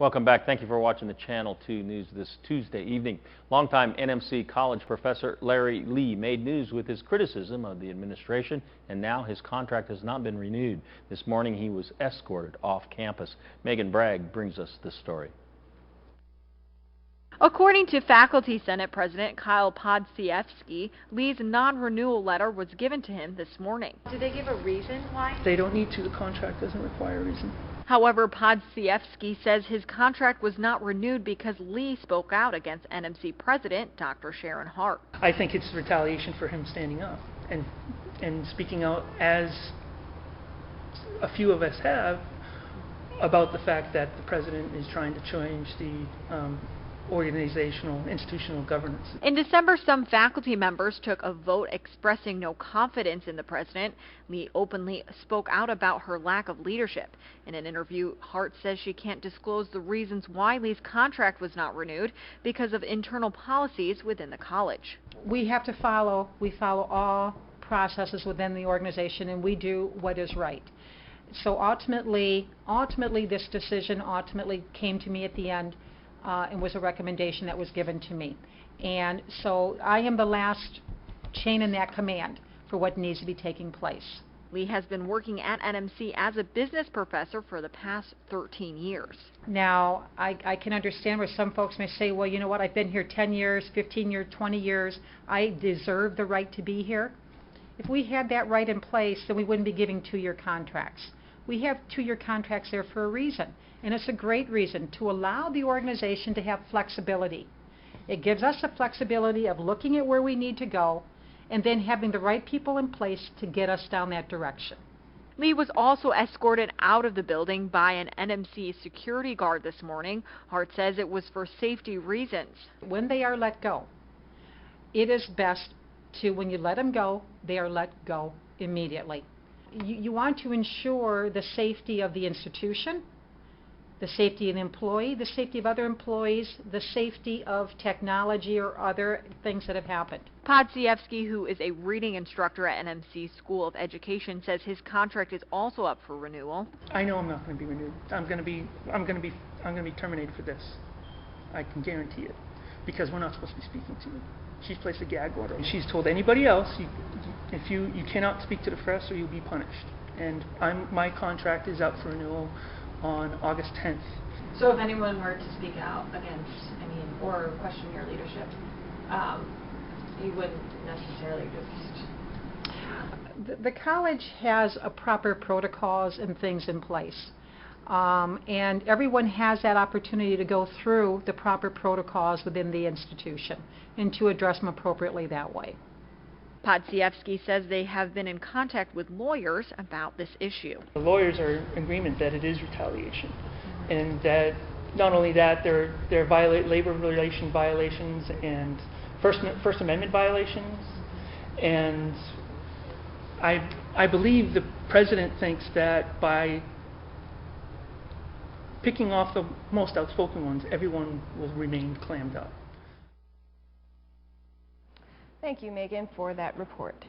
Welcome back. Thank you for watching the Channel 2 News this Tuesday evening. Longtime NMC college professor Larry Lee made news with his criticism of the administration, and now his contract has not been renewed. This morning he was escorted off campus. Megan Bragg brings us this story. According to Faculty Senate President Kyle Podsiewski, Lee's non-renewal letter was given to him this morning. Did they give a reason why? They don't need to. The contract doesn't require a reason. However, Podsiewski says his contract was not renewed because Lee spoke out against NMC President Dr. Sharon Hart. I think it's retaliation for him standing up and speaking out, as a few of us have, about the fact that the president is trying to change the institutional governance. In December, some faculty members took a vote expressing no confidence in the president. Lee openly spoke out about her lack of leadership. In an interview, Hart says she can't disclose the reasons why Lee's contract was not renewed because of internal policies within the college. We follow all processes within the organization, and we do what is right. So ultimately this decision came to me at the end. And was a recommendation that was given to me. And so I am the last chain in that command for what needs to be taking place. Lee has been working at NMC as a business professor for the past 13 years. Now, I can understand where some folks may say, well, you know what, I've been here 10 years, 15 years, 20 years. I deserve the right to be here. If we had that right in place, then we wouldn't be giving two-year contracts. We have two-year contracts there for a reason, and it's a great reason to allow the organization to have flexibility. It gives us the flexibility of looking at where we need to go and then having the right people in place to get us down that direction. Lee was also escorted out of the building by an NMC security guard this morning. Hart says it was for safety reasons. When they are let go, it is best to, when you let them go, they are let go immediately. You want to ensure the safety of the institution, the safety of the employee, the safety of other employees, the safety of technology or other things that have happened. Podsiewski, who is a reading instructor at NMC School of Education, says his contract is also up for renewal. I know I'm not going to be renewed. I'm going to be terminated for this. I can guarantee it, because we're not supposed to be speaking to you. She's placed a gag order. She's told anybody else, you cannot speak to the press or you'll be punished. And my contract is up for renewal on August 10th. So if anyone were to speak out against, or question your leadership, you wouldn't necessarily just... The college has a proper protocols and things in place. And everyone has that opportunity to go through the proper protocols within the institution and to address them appropriately that way. Podsiewski says they have been in contact with lawyers about this issue. The lawyers are in agreement that it is retaliation, and that not only that, there are labor relation violations and First Amendment violations, and I believe the president thinks that by picking off the most outspoken ones, everyone will remain clammed up. Thank you, Megan, for that report.